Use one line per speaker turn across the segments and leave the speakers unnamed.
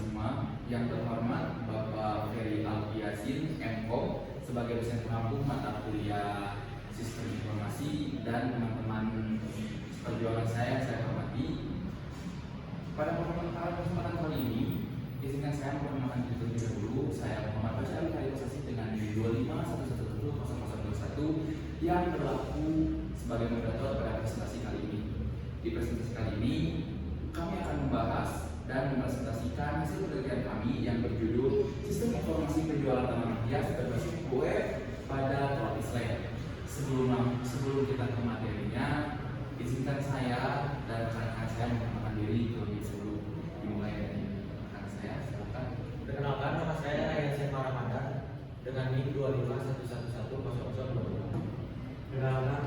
semua. Yang terhormat Bapak Ferry Alfiasin, MKOM, sebagai dosen pengampu mata kuliah Sistem Informasi, dan teman-teman perjuangan saya hormati. Pada kesempatan kali ini, izinkan saya memperkenalkan diri terlebih dahulu. Saya Muhammad Bashar Karisasi dengan NIM 25110021 yang berlaku sebagai moderator pada presentasi kali ini. Di presentasi kali ini, kami akan membahas dan mempresentasikan hasil penelitian kami yang berjudul Sistem Informasi Penjualan Tanaman Hias berbasis web pada Tropis Land. Sebelum kita ke materinya, izinkan saya dan rekan-rekan saya memperkenalkan diri terlebih sebelum dimulai dari rekan saya. Silakan.
Perkenalkan, nama saya Yasin Ramadan dengan NIM 2511100022.
Perkenalkan,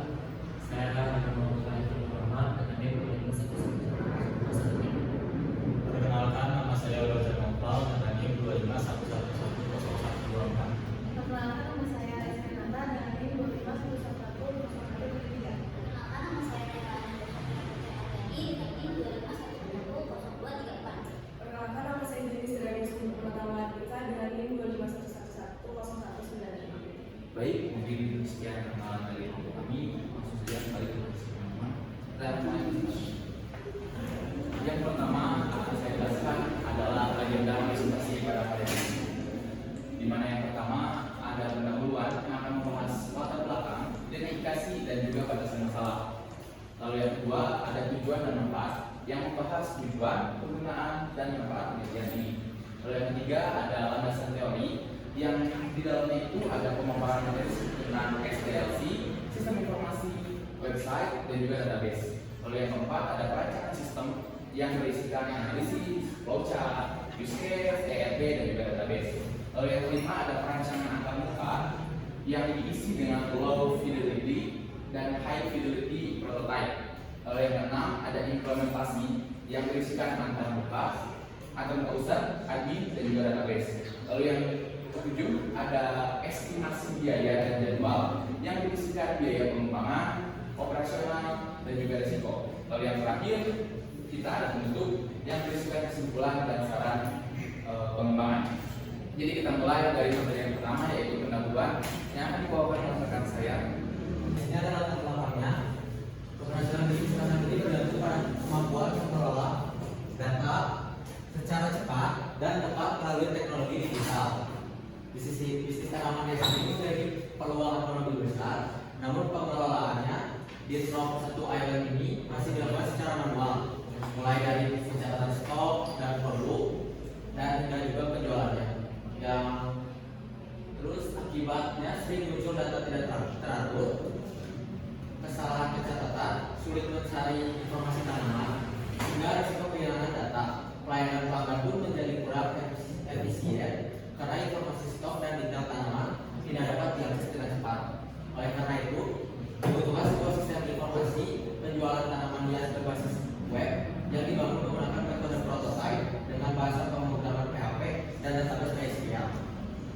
saya akan memperkenalkan Muhammad dengan NIM 25111001.
Perkenalkan, nama saya Roger Nopal dengan NIM 25111024.
Perkenalkan, nama saya Rizky Nanda dengan NIM 2511100123.
Perkenalkan, nama saya Reka dengan NIM 2511100234.
Perkenalkan, nama saya Jenis dari Sumber Pengetahuan Kita dengan NIM 2511100195.
Baik, mungkin sekian perkenalan dari kami. Langsung saja kembali ke persidangan dan mulai. Yang pertama akan saya jelaskan adalah agenda presentasi pada hari ini. Di mana yang pertama ada pendahuluan yang akan membahas latar belakang, identifikasi dan juga batasan masalah. Lalu yang kedua ada tujuan dan manfaat yang membahas tujuan, penggunaan dan manfaat penelitian ini. Lalu yang ketiga ada landasan teori yang di dalamnya itu ada pemaparan materi tentang SDLC, sistem informasi, website dan juga database. Lalu yang keempat ada perancangan sistem yang berisikan analisis, flowchart, use case, ERP dan juga database. Lalu yang kelima ada perancangan antarmuka yang diisi dengan low fidelity dan high fidelity prototype. Lalu yang keenam ada implementasi yang berisikan antarmuka user, admin dan juga database. Lalu yang ketujuh ada estimasi biaya dan jadwal yang berisikan biaya pengembangan, operasional dan juga risiko. Lalu yang terakhir kita ada penutup yang berisikan kesimpulan dan saran pengembangan. Jadi kita mulai dari materi yang pertama yaitu pendahuluan yang akan dibawakan oleh rekan saya.
Ini adalah latar belakangnya. Keberhasilan bisnis startup ini bergantung pada kemampuan mengelola data secara cepat dan tepat melalui teknologi digital. Di sisi bisnis tanaman hias ini memiliki peluang ekonomi besar, namun pengelolaannya di 101 island ini masih dilakukan secara manual, mulai dari pencatatan stok dan produk dan hingga juga penjualannya. Yang terus akibatnya sering muncul data tidak teratur, kesalahan pencatatan, sulit mencari informasi tanaman, hingga risiko kehilangan data. Pelayanan pelanggan pun menjadi kurang efisien karena informasi stok dan detail tanaman tidak dapat diakses dengan cepat. Oleh karena itu, dibutuhkan sebuah sistem informasi penjualan tanaman hias berbasis web yang dibangun menggunakan metode prototype dengan bahasa pemrograman PHP dan database MySQL.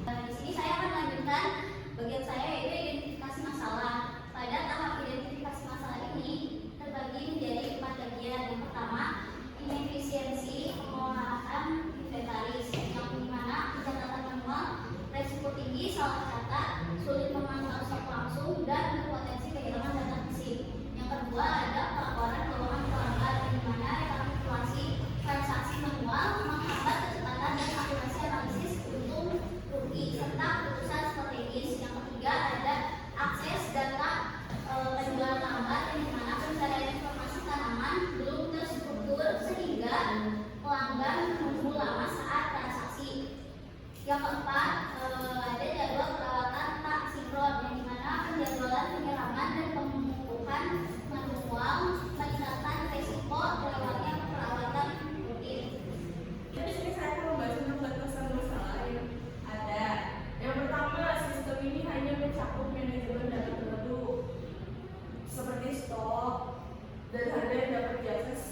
Di sini saya akan melanjutkan bagian saya yaitu identifikasi masalah. Pada tahap identifikasi masalah ini terbagi menjadi 4 bagian. Yang pertama, inefisiensi pengolahan inventaris, yang dimana pencatatan manual, resiko tinggi salah catat, sulit memantau stok langsung dan berpotensi kehilangan data fisik. Yang kedua ada pelaporan keuangan pelanggan, di mana rekapitulasi transaksi manual menghambat kecepatan dan akurasi analisis untung rugi serta keputusan strategis. Yang ketiga ada akses data penjualan lambat, yang dimana pencarian informasi tanaman belum terstruktur sehingga pelanggan menunggu lama saat transaksi. Yang keempat ada jadwal perawatan tak sinkron, yang dimana penjadwalan penyiraman dan pemupukan manual meningkatkan resiko terlewatnya perawatan rutin.
Di sini saya akan membahas tentang batasan masalah yang ada. Yang pertama, sistem ini hanya mencakup manajemen data tertentu seperti stok dan harga yang dapat diakses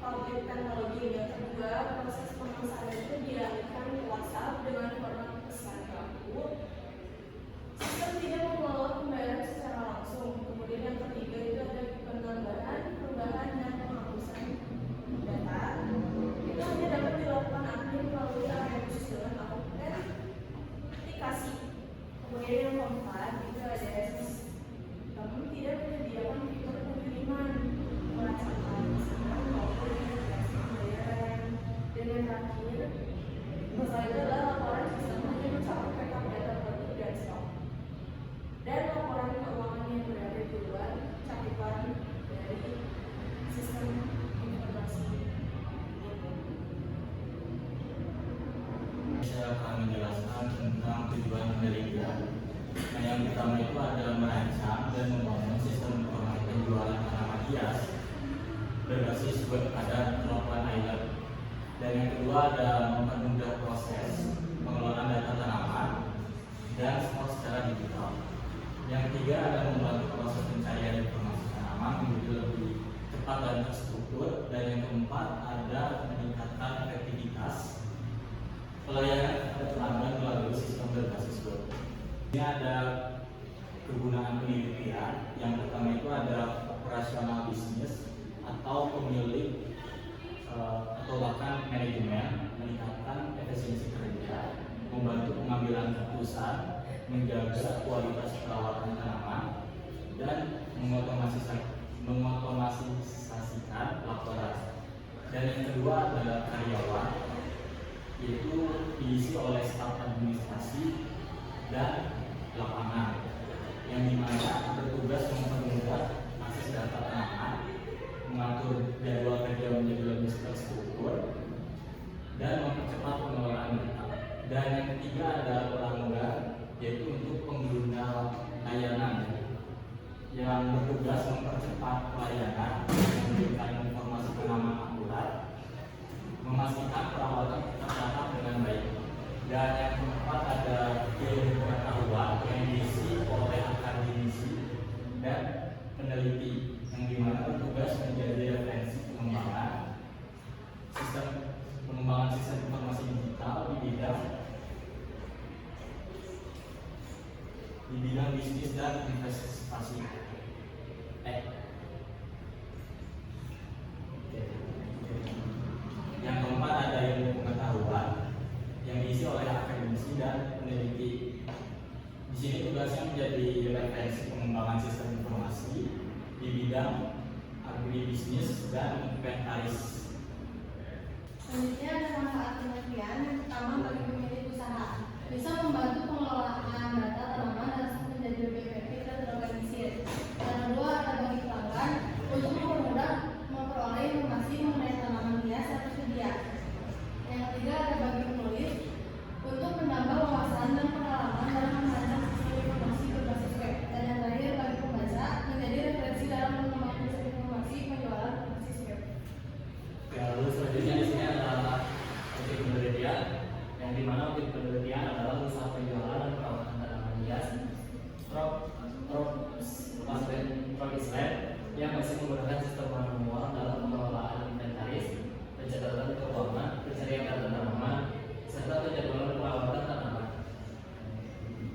publik teknologi. Yang kedua, proses pemesanan itu dialihkan ke WhatsApp dengan format pesan kaku. Sistem tidak mengelola pembayaran secara langsung. Kemudian yang ketiga itu ada penambahan, perubahan dan penghapusan data. Itu hanya dapat dilakukan keempat itu ada sistem tidak menyediakan fitur pengiriman melaksanakan pesanan maupun integrasi pembayaran. Dan yang terakhir, masalah itu adalah laporan sistem hanya mencakup backup data produk dan stok. Dan laporan keuangan yang berada di luar cakupan dari sistem informasi.
Saya akan menjelaskan tentang tujuan penelitian. Nah, yang pertama itu ada merancang dan membangun sistem informasi penjualan tanaman hias berbasis web pada kemampuan island. Dan yang kedua ada mempermudah proses pengelolaan data tanaman dan stok secara digital. Yang ketiga ada membantu proses pencarian informasi tanaman menjadi lebih cepat dan terstruktur. Dan yang keempat ada meningkatkan efektivitas pelayanan kepada pelanggan melalui sistem berbasis web. Ini ada kegunaan penelitian. Yang pertama itu ada operasional bisnis atau pemilik atau bahkan manajemen, meningkatkan efisiensi kerja, membantu pengambilan keputusan, menjaga kualitas perawatan tanaman, dan mengotomatisasikan laporan. Dan yang kedua adalah karyawan, yaitu diisi oleh staf administrasi dan lapangan, yang dimana bertugas mempermudah akses data tanaman, mengatur jadwal kerja menjadi lebih terstruktur, dan mempercepat pengelolaan data. Dan yang ketiga ada pelanggan, yaitu untuk pengguna layanan yang bertugas mempercepat pelayanan, memberikan informasi tanaman akurat, memastikan perawatan tercatat dengan baik. Dan yang keempat ada ilmu pengetahuan yang diisi oleh akademisi dan peneliti, yang dimana bertugas menjadi referensi pengembangan sistem informasi digital di bidang bisnis dan investasi. Yang keempat ada ilmu pengetahuan yang diisi oleh akademisi dan peneliti. Di sini tugasnya menjadi referensi pengembangan sistem informasi di bidang agribisnis dan inventaris.
Selanjutnya ada manfaat penelitian. Yang pertama bagi pemilik usaha, bisa membantu pengelolaan data tanaman dan menjadi lebih efektif dan terorganisir. Yang kedua ada bagi pelanggan untuk mempermudah memperoleh informasi mengenai tanaman hias yang tersedia. Yang ketiga ada bagi penulis untuk menambah wawasan dan pengalaman dalam merancang sistem informasi berbasis web. Dan yang terakhir bagi pembaca menjadi referensi dalam mengembangkan sistem informasi penjualan berbasis web.
Lalu selanjutnya di sini adalah objek penelitian, yang dimana objek penelitian adalah usaha penjualan dan perawatan tanaman hias yang masih menggunakan sistem manual dalam pengelolaan inventaris, pencatatan keuangan, pencarian data tanaman, serta penjadwalan perawatan tanaman.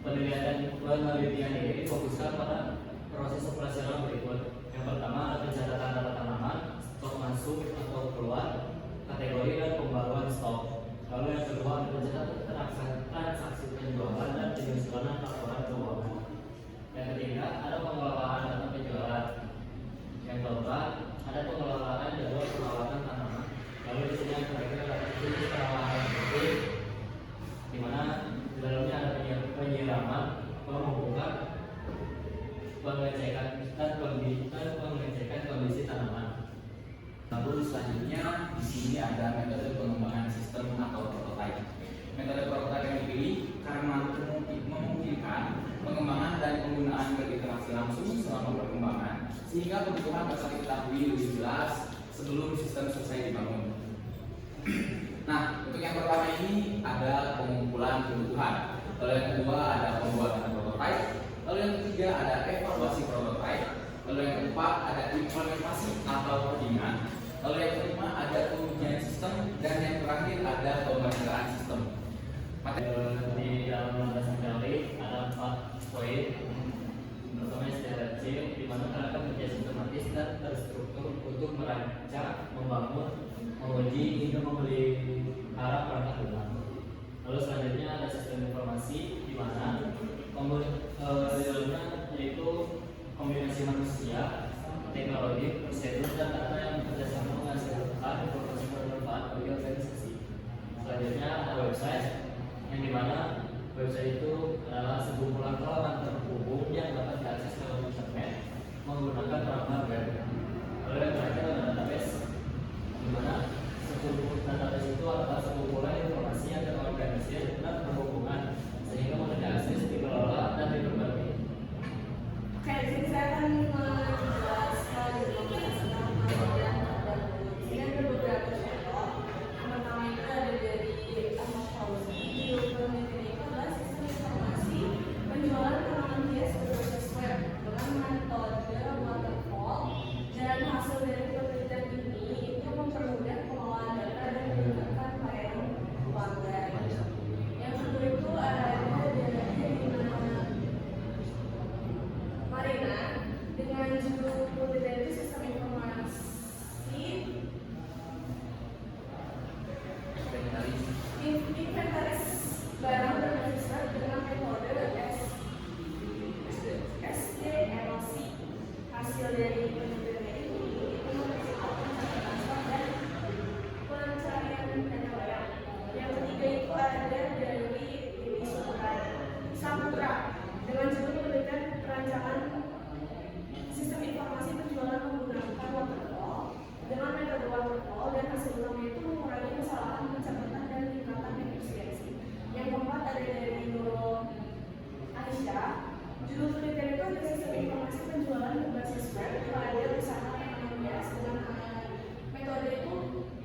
Penelitian ini difokuskan pada proses operasional berikut. Yang pertama ada pencatatan data tanaman, stok masuk atau keluar, kategori dan pembaruan stok. Lalu yang kedua ada pencatatan transaksi penjualan dan penyusunan laporan keuangan. Yang ketiga ada pengelolaan data penjualan. Yang keempat ada pengelolaan jadwal perawatan tanaman. Lalu di sini yang terakhir ada jenis perawatan rutin, di mana di dalamnya ada penyiraman, pemupukan, pengecekan dan pengecekan kondisi tanaman.
Lalu selanjutnya di sini ada metode pengembangan sistem atau prototype. Metode prototype yang dipilih karena memungkinkan pengembangan dan penggunaan berinteraksi langsung selama perkembangan, sehingga kebutuhan dapat diketahui lebih jelas sebelum sistem selesai dibangun. Nah, untuk yang pertama ini ada pengumpulan kebutuhan. Lalu yang kedua ada pembuatan prototype. Lalu yang ketiga ada evaluasi prototype. Lalu yang keempat ada implementasi atau codingan. Lalu yang kelima ada pengujian sistem, dan yang terakhir ada pemeliharaan sistem.
Di dalam landasan teori ada 4 poin. Pertama STRC, di mana kerangka kerja sistematis dan terstruktur untuk merancang, membangun, menguji hingga memelihara perangkat lunak. Lalu selanjutnya ada sistem informasi, di mana website, yang dimana website itu adalah sekumpulan peralatan terhubung yang dapat diakses lewat internet menggunakan perangkat web. Lalu yang terakhir adalah database, dimana database itu adalah sekumpulan informasi yang terorganisir dan berhubungan sehingga mudah diakses, dikelola, dan diperbagi.
Oke, jadi saya akan menjelaskan tentang pengertian database. Ini ada beberapa contoh. Yang pertama itu ada dari Ahmad Fauzi. Judul penelitian itu adalah sistem informasi penjualan tanaman hias berbasis web dengan metode waterfall. Dan hasil dari penelitian ini itu mempermudah pengelolaan data dan meningkatkan pelayanan pelanggan. Yang kedua itu ada Marina dengan judul penelitian itu sistem informasi inventaris barang berbasis web dengan metode SDLC. Hasil dari penelitian ini itu mempercepat pencatatan stok dan pencarian data barang. Yang ketiga itu ada dari Dewi Saputra dengan judul penelitian perancangan sistem informasi penjualan menggunakan waterfall dengan metode waterfall, dan hasil utamanya itu mengurangi kesalahan pencatatan dan tingkatan efisiensi. Yang keempat ada dari Nurul Aisyah. Judul penelitian itu adalah sistem informasi penjualan berbasis web pada usaha tanaman hias dengan metode itu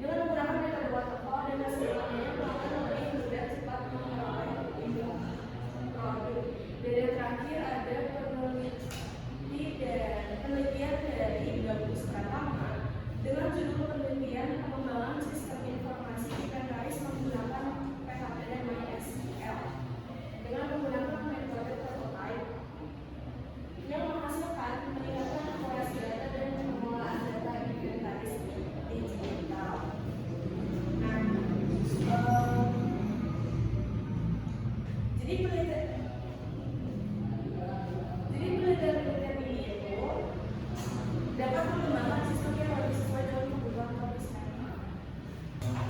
dengan menggunakan metode waterfall, dan hasil utamanya melakukan lebih mudah cepat mengurangi produk. Dan yang terakhir ada penelitian dari Bagus Pratama dengan judul penelitian pengembangan sistem informasi inventaris menggunakan PHP dan MySQL dengan menggunakan metode prototype yang menghasilkan peningkatan akurasi data dan pengelolaan data inventaris digital. Nah, jadi penelitian ini itu dapat mengembangkan sistem yang lebih sesuai dengan kebutuhan masyarakat.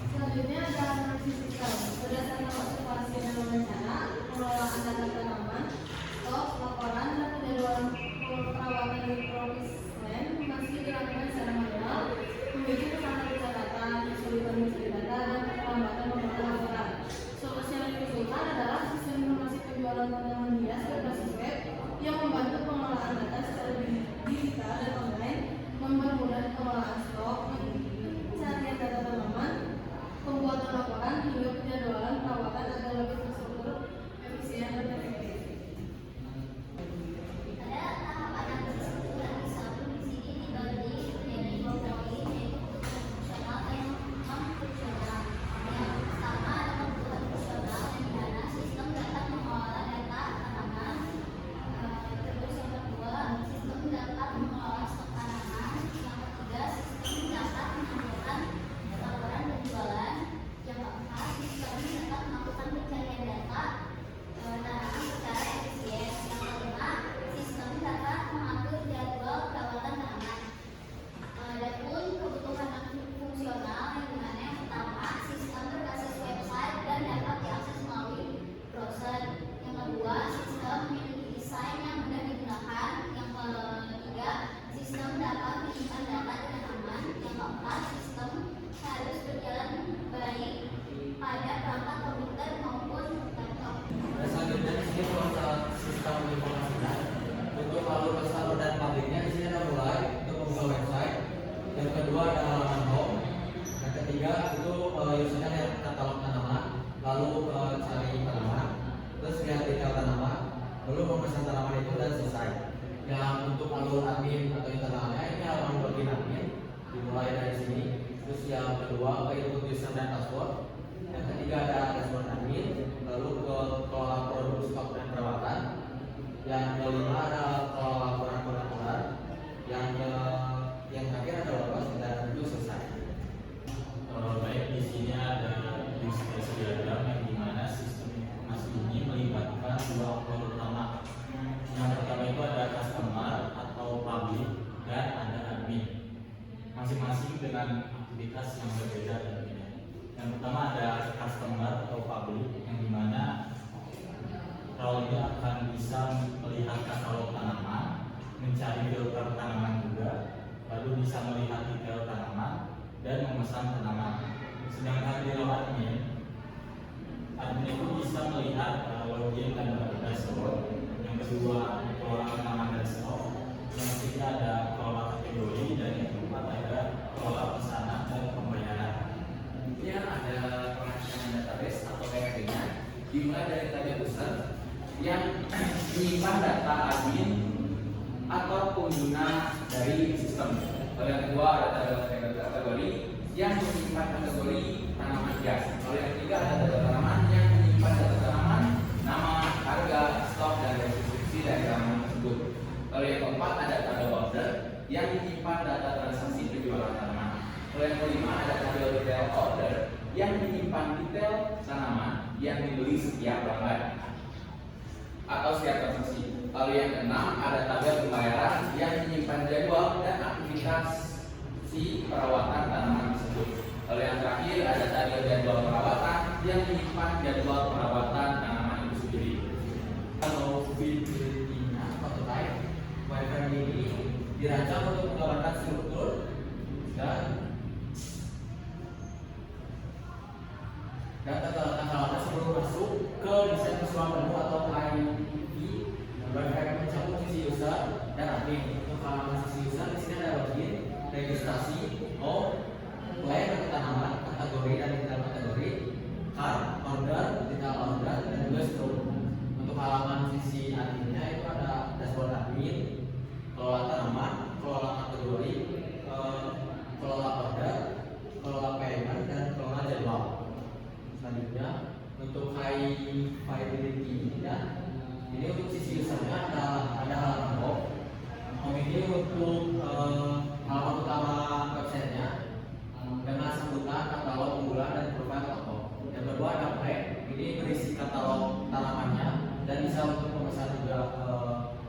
Selanjutnya ada analisis sistem. Berdasarkan observasi dan wawancara, pengelolaan data tanaman, stok, laporan, dan penjadwalan perawatan di produsen masih dilakukan secara manual, memiliki kesalahan pencatatan, kesulitan mencari data, dan keterlambatan membuat laporan. Solusi yang diusulkan adalah sistem informasi penjualan tanaman hias berbasis web yang membantu pengelolaan data secara digital dan online, mempermudah pengelolaan stok, pencarian data tanaman, pembuatan laporan, hingga penjadwalan perawatan agar lebih terstruktur, efisien, dan efektif.
Ada tahapan analisis struktural satu di sini dibagi menjadi 2 poin, yaitu kebutuhan fungsional dan non-fungsional. Yang pertama ada kebutuhan fungsional, yang dimana sistem dapat mengelola data tanaman. Terus yang kedua, sistem dapat mengelola stok tanaman. Yang ketiga, sistem dapat mengajukan laporan penjualan. Yang keempat, sistem dapat melakukan pencarian data tanaman secara efisien. Yang kelima, sistem dapat mengatur jadwal perawatan tanaman. Adapun kebutuhan fungsional, yang dimana yang pertama, sistem berbasis website dan dapat diakses melalui browser. Yang kedua, sistem memiliki desain yang mudah digunakan. Yang ketiga, sistem dapat menyimpan data dengan aman. Yang keempat, sistem harus berjalan baik pada perangkat komputer maupun laptop.
Dan selanjutnya di sini proses sistem informasinya untuk alur ke salur dan pabriknya. Di sini ada mulai untuk membuka website. Yang kedua ada halaman home. Yang ketiga itu usernya lihat katalog tanaman, lalu cari tanaman, terus lihat detail tanaman, lalu memesan tanaman itu dan selesai. Yang untuk alur admin atau internalnya ini halaman login admin, dimulai dari sini. Terus yang kedua input user dan password. Yang ketiga ada dashboard admin, lalu ke kelola produk, stok, dan perawatan. Yang kelima ada kelola laporan pengelolaan. Yang terakhir ada lolos dan itu selesai.
Baik, di sini ada use case diagram yang dimana sistem informasi ini melibatkan 2 aktor utama. Yang pertama itu ada customer atau public dan ada admin. Masing-masing dengan aktivitas yang berbeda tentunya. Yang pertama hidrolik yang dimana role ini akan bisa melihat katalog tanaman, mencari filter tanaman juga, lalu bisa melihat detail tanaman dan memesan tanaman. Sedangkan di low admin itu bisa melihat login dan dashboard. Yang kedua kelola tanaman dan stok. Yang ketiga ada kelola kategori dan yang keempat ada kelola pesanan dan pembayaran.
Kemudian ada pengajian database atau PHP-nya dimulai dari tabel user yang menyimpan data admin atau pengguna dari sistem. Lalu yang kedua ada tabel kategori yang menyimpan kategori tanaman hias. Lalu yang ketiga ada tabel tanaman yang menyimpan data tanaman, nama, harga, stok, dan restribusi dari tanaman tersebut. Lalu yang keempat ada tabel order yang menyimpan data transaksi penjualan tanaman. Lalu yang kelima ada tabel detail order yang menyimpan detail tanaman yang dibeli setiap pelanggan atau setiap transaksi. Lalu yang keenam ada tabel pembayaran yang menyimpan jadwal dan aktivitas si perawatan tanaman tersebut. Lalu yang terakhir ada tabel jadwal perawatan yang menyimpan jadwal perawatan tanaman itu sendiri.
Kalau feasibility-nya prototype wireframe ini dirancang untuk menggambarkan struktur dan tata sebelum masuk ke desain keseluruhan menu atau IDP. Wireframe mencakup sisi user dan admin. Untuk halaman sisi user di sini ada login, registrasi, plan untuk tanaman, kategori dan detail kategori, cart, order, detail order, dan juga stroke. Untuk halaman sisi adminnya itu ada dashboard admin, kelola tanaman, kelola kategori, kelola order, kelola payment, dan kelola jadwal. Selanjutnya untuk high viability ini untuk sisi usernya ada halaman home. Home ini untuk halaman utama websitenya dengan sebutan katalog unggulan dan profil toko. Yang kedua ada plan, ini berisi katalog tanamannya dan bisa untuk memesan juga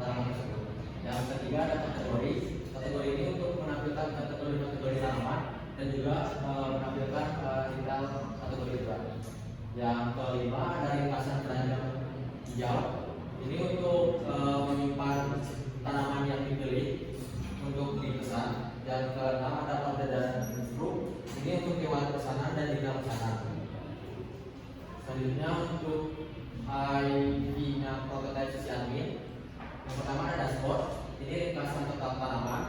tanaman tersebut. Yang ketiga ada kategori. Kategori ini untuk menampilkan kategori tanaman dan juga menampilkan detail kategori juga. Yang kelima ada ringkasan keranjang hijau. Ini untuk menyimpan tanaman yang dipilih untuk dipesan. Yang keenam ada order dan instruk. Ini untuk riwayat pesanan dan detail pesanan. Selanjutnya untuk ID-nya prototype sisi admin. Yang pertama ada dashboard. Ini ringkasan total tanaman,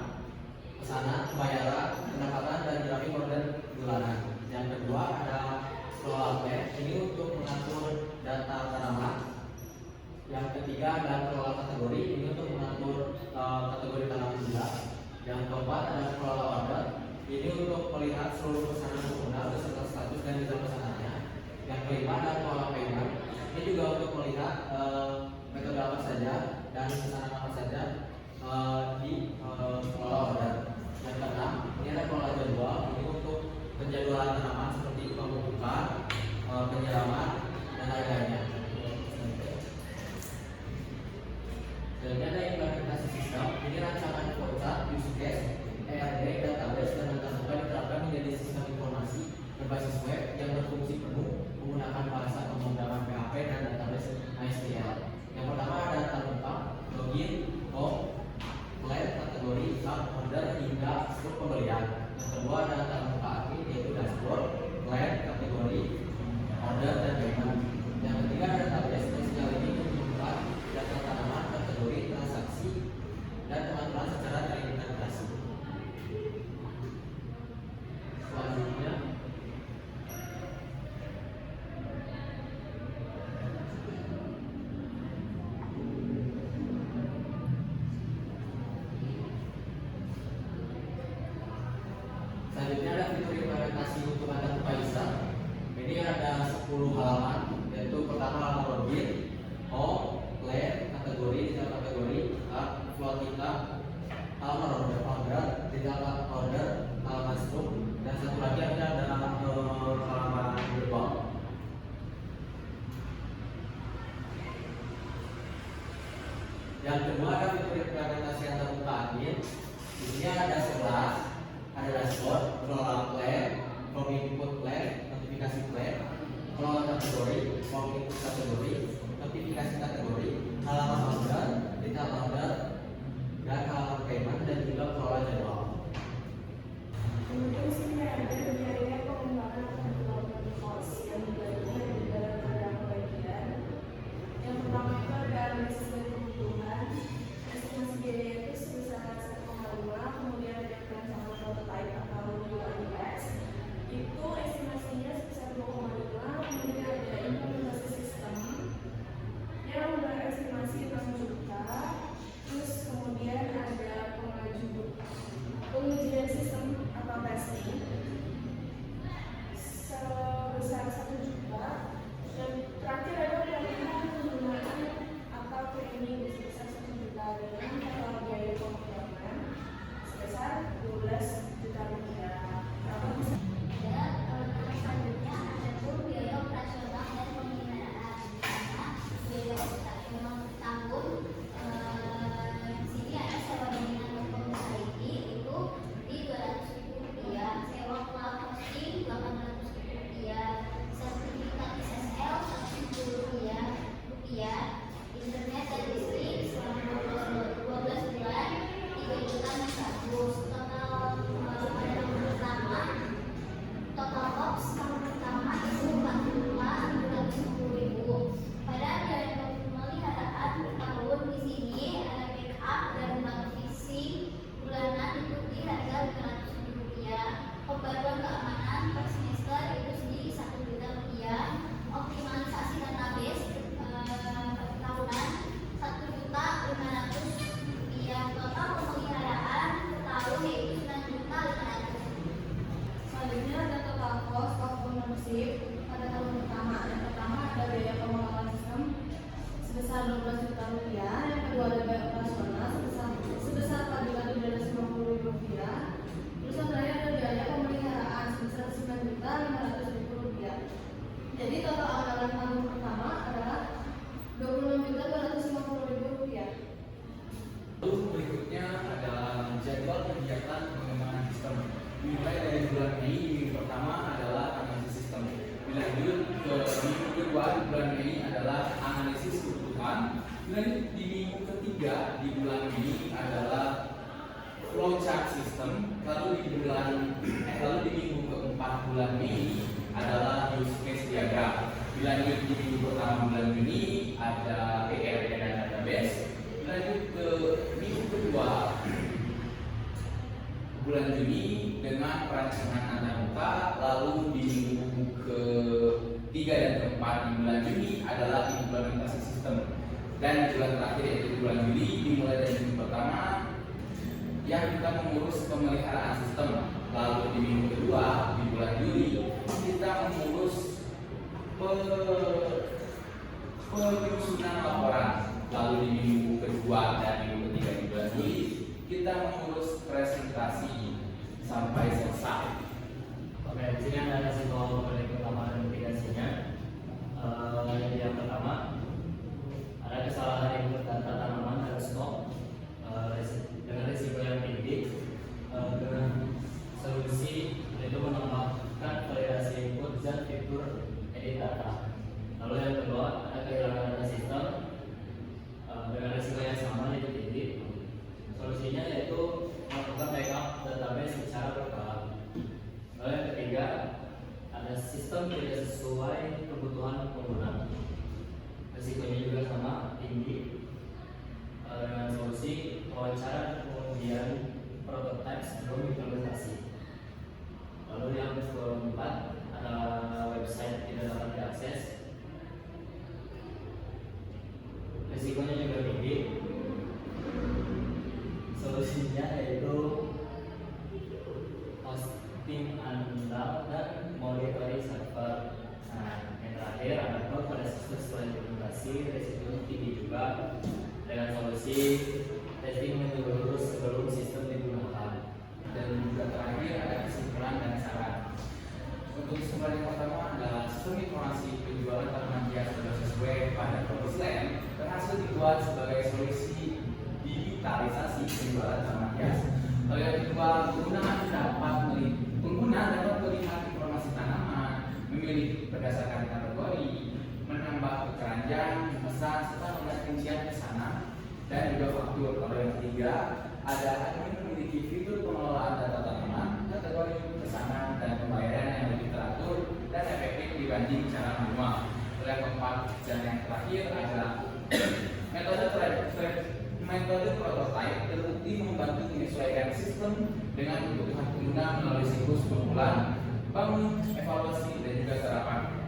pesanan, pembayaran, pendapatan, dan grafik order bulanan. Yang kedua ada kelola plan. Ini untuk mengatur data tanaman. Yang ketiga ada kelola kategori. Ini untuk mengatur kategori tanaman juga. Yang keempat ada kelola order. Ini untuk melihat seluruh pesanan pengguna beserta status dan detail pesanannya. Yang kelima ada kelola payment. Ini juga untuk melihat metode apa saja dan pesanan apa saja di kelola order. Yang keenam ini ada kelola jadwal. Ini untuk penjadwalan tanaman seperti pemupukan, penyiraman, dan lain-lainnya. Dan ada implementasi sistem. Ini rancangan flowchart, use case, ERD, database, dan antar muka diterapkan menjadi sistem informasi berbasis web yang berfungsi penuh menggunakan bahasa pemrograman PHP dan database MySQL. Yang pertama ada antar login, home, plan, kategori, cart, order, hingga struk pembelian. Yang kedua ada antar muka admin yaitu dashboard, plan, kategori, order, dan payment. Yang ketiga ada database yang ini menunjukkan data tanaman, kategori, transaksi, dan teman-teman secara terintegrasi. Selanjutnya ada fitur implementasi untuk antar user. Ini ada 10 halaman, yaitu pertama halaman login, home, plan, kategori, detail kategori, flow kita, halaman order, detail order, halaman stroke, dan satu lagi ada halaman gerbang. Yang kedua ada fitur implementasi antar muka admin. Di sini ada 11. Ada dashboard, kelola plan, from input plan, notifikasi plan, kelola kategori, mau input kategori, notifikasi kategori, halaman order, detail order, dan halaman payment dan juga kelola jadwal.
Kemudian sini ada biaya pengembangan atau development cost yang dibaginya di dalam beberapa bagian. Yang pertama itu ada analisis dari kebutuhan, estimasi biaya itu sebesar 1,5, kemudian ada perancangan prototype atau UMS, itu estimasinya sebesar 2,5, kemudian ada implementasi sistem yang berestimasi 6 juta, terus kemudian ada pengujian sistem atau testing sebesar 1 juta, dan terakhir ada pelatihan penggunaan atau training sebesar 1 juta dengan total biaya pemrograman sebesar 12 juta rupiah.
Selanjutnya ada tuh biaya operasional dan pemeliharaan, karena biaya operasional tahun di sini ada sewa jaringan komputer IT itu di Rp200.000, sewa cloud hosting Rp800.000, sertifikat SSL Rp10.000, internet dan listrik selama 12 bulan Rp3.100.000, total box tahun pertama itu 45.210.000. Pada biaya pemeliharaan tahun di sini ada backup dan bug fixing bulanan itu di harga Rp500.000. Pembaruan keamanan per semester itu sendiri Rp1 juta. Optimalisasi database tahunan Rp1.500.000. Total pemeliharaan per tahun yaitu Rp9.500.000.
Selanjutnya ada total cost of ownership pada tahun pertama. Yang pertama ada biaya pengelolaan sistem sebesar Rp12 juta. Yang kedua ada biaya operasional sebesar Rp4.250.000. Terus yang terakhir ada biaya pemeliharaan sebesar Rp9.500.000. Jadi total anggaran tahun pertama adalah Rp26.250.000.
Lalu berikutnya adalah jadwal kegiatan pengembangan sistem. Dimulai dari bulan Mei, minggu pertama adalah analisis sistem. Dilanjut ke minggu kedua bulan Mei adalah analisis kebutuhan. Dilanjut di minggu ketiga di bulan Mei adalah flowchart sistem. Lalu di minggu keempat bulan Mei adalah use case diagram. Dilanjut di minggu pertama bulan Juni ada ERP dan database. Lanjut ke minggu kedua bulan Juni dengan perancangan antarmuka. Lalu di minggu ke-3 dan ke-4 di bulan Juni adalah implementasi sistem. Dan di bulan terakhir yaitu bulan Juli dimulai dari minggu pertama yang kita mengurus pemeliharaan sistem. Lalu di minggu kedua di bulan Juli kita mengurus penyusunan laporan. Lalu di minggu kedua dan minggu ketiga di bulan Juli kita mengurus presentasi sampai selesai.
Oke, di sini ada resiko proyek pertama dan mitigasinya. Yang pertama ada kesalahan input data tanaman dan stok dengan risiko yang tinggi. Dengan solusi yaitu menambahkan variasi input dan fitur edit data. Lalu yang kedua ada kehilangan data sistem dengan risiko yang sama yaitu tinggi. Solusinya yaitu melakukan backup database secara berkala. Lalu yang ketiga ada sistem tidak sesuai kebutuhan pengguna. Risikonya juga sama tinggi dengan solusi wawancara pengujian prototipe sebelum implementasi. Lalu yang keempat ada website tidak dapat diakses. Risikonya juga tinggi. Solusinya yaitu hosting andal dan monitoring server. Nah, yang terakhir ada bug pada sistem setelah implementasi, risikonya tinggi juga dengan solusi testing menyeluruh sebelum sistem digunakan.
Dan juga terakhir ada kesimpulan dan saran. Untuk kesimpulan yang pertama adalah sistem informasi penjualan tanaman hias sudah sesuai pada purpose land berhasil dibuat sebagai solusi digitalisasi penjualan tanaman hias. Lalu yang kedua, pengguna dapat melihat informasi tanaman, memilih berdasarkan kategori, meranjang, memesan, serta memberikan rincian pesanan dan juga faktur. Kalau yang ketiga, ada admin memiliki fitur pengelolaan data tanaman, kategori pesanan dan pembayaran yang lebih teratur dan efektif dibanding cara manual. Lalu yang keempat dan yang terakhir adalah metode prototype terbukti membantu menyesuaikan sistem dengan kebutuhan pengguna melalui siklus berulang, bangun, evaluasi, dan juga sarapan.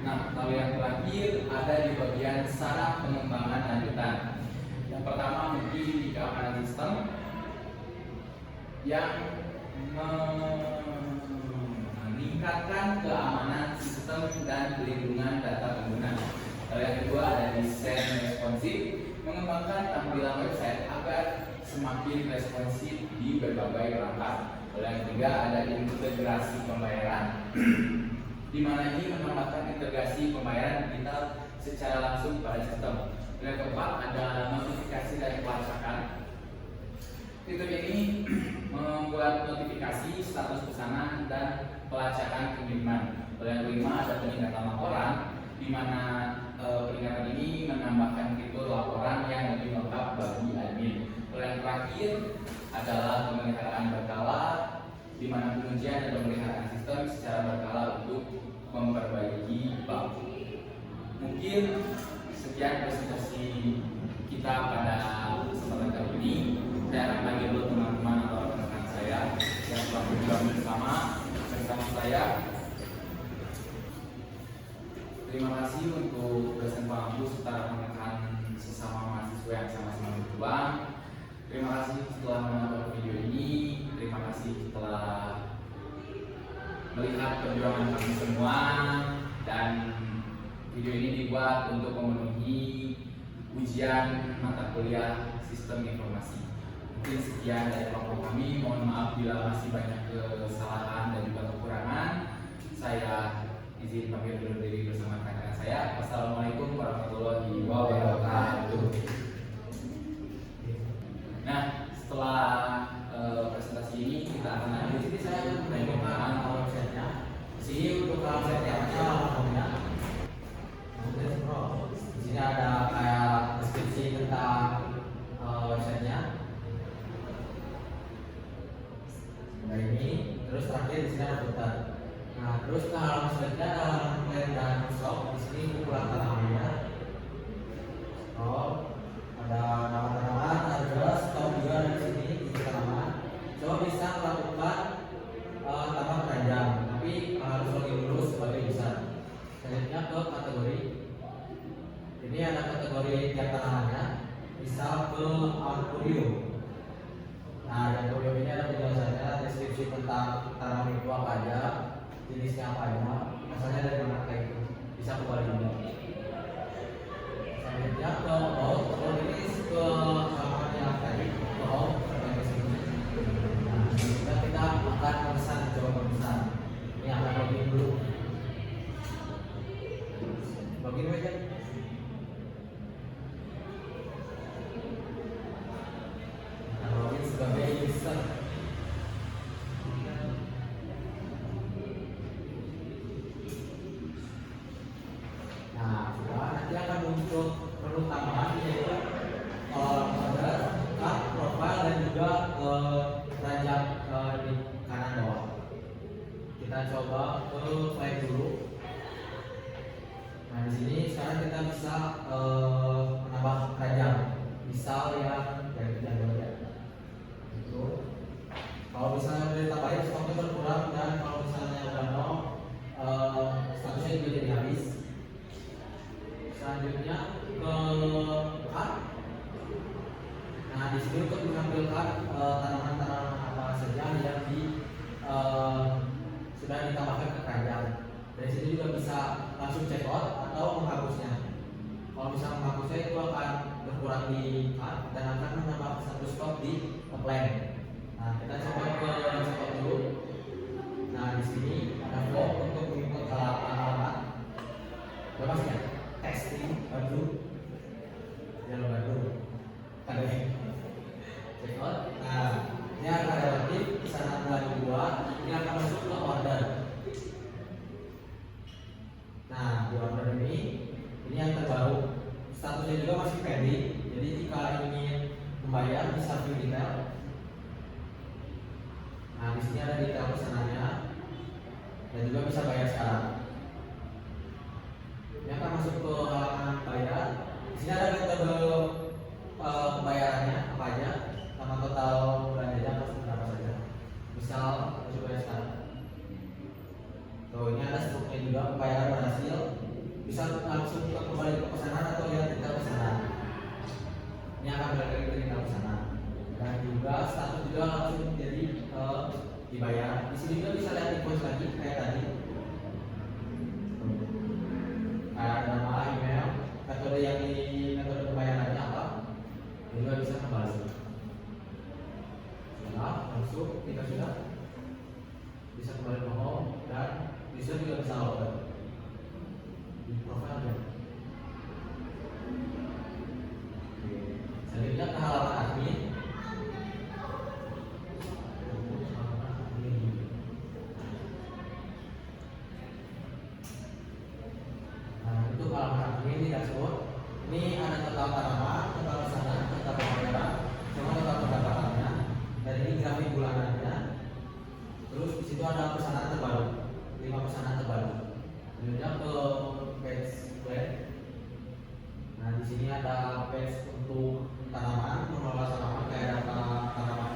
Nah, lalu yang terakhir ada di bagian saraf pengembangan lanjutan. Yang pertama mungkin di keamanan sistem yang meningkatkan keamanan sistem dan perlindungan data pengguna. Lalu yang kedua ada desain responsif, mengembangkan tampilan website agar semakin responsif di berbagai perangkat. Lalu yang ketiga ada integrasi pembayaran, di mana ini menambahkan integrasi pembayaran digital secara langsung pada sistem. Lalu yang keempat ada notifikasi dari pelacakan. Fitur ini membuat notifikasi status pesanan dan pelacakan pengiriman. Lalu yang kelima ada peningkatan laporan, di mana peringatan ini menambahkan fitur laporan yang lebih lengkap bagi admin. Lalu yang terakhir adalah pemeliharaan berkala, di mana pengujian dan pemeliharaan sistem secara berkala untuk memperbaiki bug. Mungkin sekian presentasi kita pada kesempatan kali ini. Saya akan panggil dulu teman-teman atau rekan-rekan saya yang telah bergabung bersama saya. Terima kasih untuk dosen Pak Ambu serta rekan-rekan sesama mahasiswa yang sama-sama berjuang. Terima kasih setelah menonton video ini. Terima kasih setelah melihat perjuangan kami semua. Dan video ini dibuat untuk memenuhi ujian mata kuliah Sistem Informasi. Mungkin sekian dari kelompok kami. Mohon maaf bila masih banyak kesalahan dan juga kekurangan. Saya izin pamit undur diri bersama rekan-rekan saya. Wassalamualaikum warahmatullahi wabarakatuh. Nah, setelah presentasi ini kita akan lanjut.
Jadi saya menunjukkan websitenya. Di sini untuk websitenya namanya. Di sini ada kayak deskripsi tentang websitenya. Nah ini, terus terakhir di sini ada footer. Nah, terus ke halaman selanjutnya ada halaman klaim dan stok. Di sini kumpulan tanamannya. Oh, ada nama tanaman, ada stok juga di sini isi tanaman. Coba bisa melakukan tambah keranjang, tapi harus login dulu sebagai user. Selanjutnya ke kategori. Ini ada kategori tiap tanamannya. Bisa ke arborium. Nah, di arborium ini ada penjelasannya, deskripsi tentang tanaman itu apa aja, jenisnya apa aja, asalnya dari mana kayak itu, bisa kembali juga. Selanjutnya ke out, ini ke halaman yang tadi, ke out, ke sini. Nah, selanjutnya kita akan memesan, coba memesan. Ini akan login dulu. Login aja. Nah, login sebagai user. Nanti akan muncul menu tambahan yaitu order, card, profile dan juga keranjang di kanan bawah. Kita coba ke slide dulu. Nah di sini sekarang kita bisa menambah keranjang. Misal yang dari ya. Itu. Kalau misalnya udah ditambahin stoknya berkurang dan kalau misalnya udah nol statusnya juga jadi habis. Selanjutnya ke card. Nah di sini untuk menampilkan tanaman-tanaman apa saja yang sudah ditambahkan ke keranjang. Dari sini juga bisa langsung check out atau menghapusnya. Kalau bisa menghapusnya itu akan berkurang di card dan akan menambah satu stok di plan. Nah kita coba ke check out dulu. Nah di sini ada form untuk menginput alamat. Lepas ya. Testing baru jalan baru ada check out. Nah ini akan relatif pesanan bulan 2 ini akan masuk ke order. Nah di order ini Ini yang terbaru. Statusnya juga masih pending. Jadi jika ingin membayar bisa view detail. Nah, di sini ada detail pesanannya dan juga bisa bayar sekarang. Ini akan masuk ke halaman bayar. Di sini ada metode pembayarannya apa aja, sama total belanjanya harus berapa saja. Misal coba ya sekarang. Tuh, ini ada struknya juga, pembayaran berhasil. Bisa langsung kembali ke pesanan atau lihat detail pesanan. Ini akan balik ke detail pesanan. Dan juga status juga langsung jadi dibayar. Di sini juga bisa lihat invoice lagi kayak tadi. Kayak nama, email, metode yang di metode pembayarannya apa. Ini juga bisa kembali. Sudah masuk, kita sudah bisa kembali ke home dan bisa juga bisa login di profile ya. Selanjutnya ke halaman admin. Nah, untuk halaman admin di dashboard ini ada total tanaman, total pesanan, total pembayaran, sama total pendapatannya. Dan ini grafik bulanannya. Terus di situ ada pesanan terbaru, 5 pesanan terbaru. Selanjutnya ke page plan. Nah, di sini ada page untuk tanaman, mengelola tanaman kayak data tanaman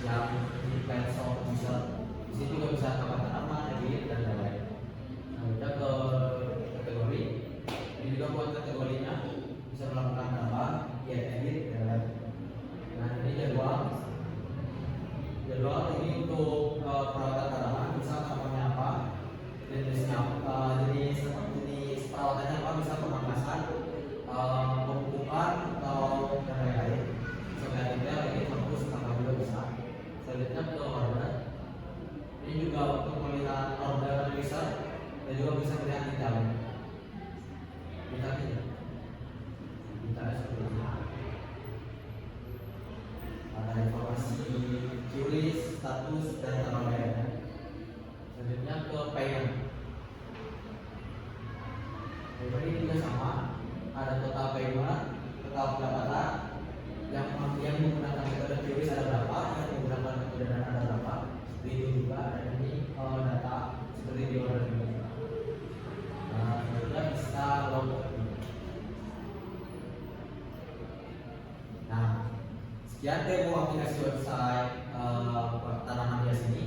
yang di plan shop bisa. Di sini juga bisa tambah tanaman, edit dan lain-lain. Selanjutnya ke kategori. Ini juga buat kategorinya bisa melakukan tambah, edit dan lain-lain. Nah, ini jadwal. Jadwal ini untuk perawatan tanaman, bisa tanamannya apa, jenisnya apa, jenis perawatannya apa, bisa pemangkasan, pemupukan atau dan lain-lain. Sebagai detail ini fokus tambah juga bisa. Selanjutnya ke order. Ini juga untuk melihat order user dan juga bisa melihat detailnya. Detailnya. Detailnya seperti ini. Ada informasi QRIS, status, dan tanggal bayarnya. Selanjutnya ke payment. Payment ini juga sama. Ada total payment, total pendapatan. Yang menggunakan metode QRIS ada berapa, yang menggunakan metode dana ada berapa. Itu juga ada ini data seperti di order ini. Nah, selanjutnya bisa login. Nah, sekian demo aplikasi website tanaman hias ini.